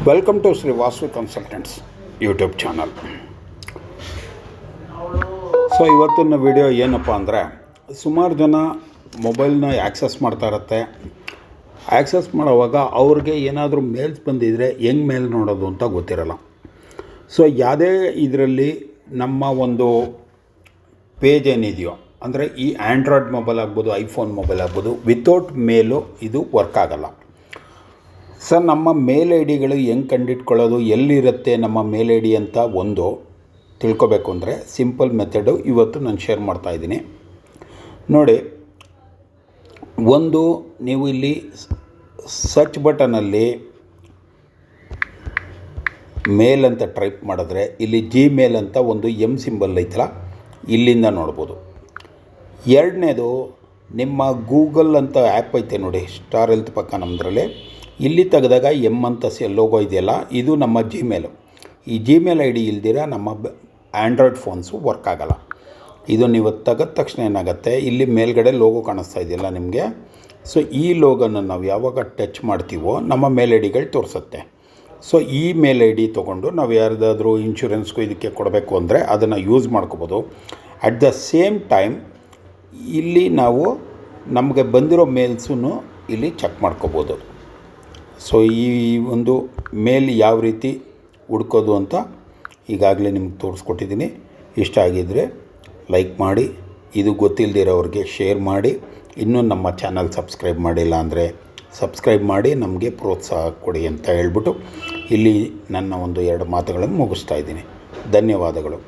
Welcome to Shri Vasavi consultants YouTube channel. So ಇವತ್ತಿನ video ಏನಪ್ಪ ಅಂದರೆ, ಸುಮಾರು ಜನ ಮೊಬೈಲ್ನ ಆ್ಯಕ್ಸಸ್ ಮಾಡ್ತಾ ಇರುತ್ತೆ. ಆ್ಯಕ್ಸಸ್ ಮಾಡೋವಾಗ ಅವ್ರಿಗೆ ಏನಾದರೂ ಮೇಲ್ಸ್ ಬಂದಿದ್ದರೆ ಹೆಂಗೆ ಮೇಲ್ ನೋಡೋದು ಅಂತ ಗೊತ್ತಿರಲ್ಲ. ಸೊ ಯಾವುದೇ ಇದರಲ್ಲಿ ನಮ್ಮ ಒಂದು ಪೇಜ್ ಏನಿದೆಯೋ, ಅಂದರೆ ಈ ಆ್ಯಂಡ್ರಾಯ್ಡ್ ಮೊಬೈಲ್ ಆಗ್ಬೋದು, ಐಫೋನ್ ಮೊಬೈಲ್ ಆಗ್ಬೋದು, ವಿತೌಟ್ ಮೇಲು ಇದು ವರ್ಕ್ ಆಗೋಲ್ಲ. ಸರ್, ನಮ್ಮ ಮೇಲ್ ಐ ಡಿಗಳು ಹೆಂಗೆ ಕಂಡಿಟ್ಕೊಳ್ಳೋದು, ಎಲ್ಲಿರುತ್ತೆ ನಮ್ಮ ಮೇಲ್ ಐ ಡಿ ಅಂತ ಒಂದು ತಿಳ್ಕೊಬೇಕು ಅಂದರೆ ಸಿಂಪಲ್ ಮೆಥಡು ಇವತ್ತು ನಾನು ಶೇರ್ ಮಾಡ್ತಾಯಿದ್ದೀನಿ. ನೋಡಿ, ಒಂದು ನೀವು ಇಲ್ಲಿ ಸರ್ಚ್ ಬಟನಲ್ಲಿ ಮೇಲ್ ಅಂತ ಟೈಪ್ ಮಾಡಿದ್ರೆ ಇಲ್ಲಿ ಜಿಮೇಲ್ ಅಂತ ಒಂದು ಸಿಂಬಲ್ ಐತಲ್ಲ, ಇಲ್ಲಿಂದ ನೋಡ್ಬೋದು. ಎರಡನೇದು, ನಿಮ್ಮ ಗೂಗಲ್ ಅಂತ ಆ್ಯಪ್ ಐತೆ ನೋಡಿ, ಸ್ಟಾರ್ ಹೆಲ್ತ್ ಪಕ್ಕ ನಮ್ಮದ್ರಲ್ಲಿ, ಇಲ್ಲಿ ತೆಗೆದಾಗ ಅಂತ ಲೋಗೋ ಇದೆಯಲ್ಲ, ಇದು ನಮ್ಮ ಜಿಮೇಲು. ಈ ಜಿಮೇಲ್ ಐ ಡಿ ಇಲ್ದಿರ ನಮ್ಮ ಆ್ಯಂಡ್ರಾಯ್ಡ್ ಫೋನ್ಸು ವರ್ಕ್ ಆಗೋಲ್ಲ. ಇದು ನೀವು ತೆಗೆದ ತಕ್ಷಣ ಏನಾಗುತ್ತೆ, ಇಲ್ಲಿ ಮೇಲ್ಗಡೆ ಲೋಗೋ ಕಾಣಿಸ್ತಾ ಇದೆಯಲ್ಲ ನಿಮಗೆ. ಸೊ ಈ ಲೋಗೋನ ನಾವು ಯಾವಾಗ ಟಚ್ ಮಾಡ್ತೀವೋ ನಮ್ಮ ಮೇಲ್ ಐ ಡಿಗಳು ತೋರಿಸುತ್ತೆ. ಸೊ ಈ ಮೇಲ್ ಐ ಡಿ ತೊಗೊಂಡು ನಾವು ಯಾರ್ದಾದ್ರೂ ಇನ್ಶೂರೆನ್ಸ್ಗೂ ಇದಕ್ಕೆ ಕೊಡಬೇಕು ಅಂದರೆ ಅದನ್ನು ಯೂಸ್ ಮಾಡ್ಕೋಬೋದು. ಅಟ್ ದ ಸೇಮ್ ಟೈಮ್ ಇಲ್ಲಿ ನಾವು ನಮಗೆ ಬಂದಿರೋ ಮೇಲ್ಸೂ ಇಲ್ಲಿ ಚೆಕ್ ಮಾಡ್ಕೋಬೋದು. ಸೊ ಈ ಒಂದು ಮೇಲ್ ಯಾವ ರೀತಿ ಹುಡ್ಕೋದು ಅಂತ ಈಗಾಗಲೇ ನಿಮ್ಗೆ ತೋರಿಸ್ಕೊಟ್ಟಿದ್ದೀನಿ. ಇಷ್ಟ ಆಗಿದ್ದರೆ ಲೈಕ್ ಮಾಡಿ, ಇದು ಗೊತ್ತಿಲ್ಲದಿರೋರಿಗೆ ಶೇರ್ ಮಾಡಿ. ಇನ್ನೂ ನಮ್ಮ ಚಾನಲ್ ಸಬ್ಸ್ಕ್ರೈಬ್ ಮಾಡಿಲ್ಲ ಅಂದರೆ ಸಬ್ಸ್ಕ್ರೈಬ್ ಮಾಡಿ ನಮಗೆ ಪ್ರೋತ್ಸಾಹ ಕೊಡಿ ಅಂತ ಹೇಳ್ಬಿಟ್ಟು ಇಲ್ಲಿ ನನ್ನ ಒಂದು ಎರಡು ಮಾತುಗಳನ್ನು ಮುಗಿಸ್ತಾ ಇದ್ದೀನಿ. ಧನ್ಯವಾದಗಳು.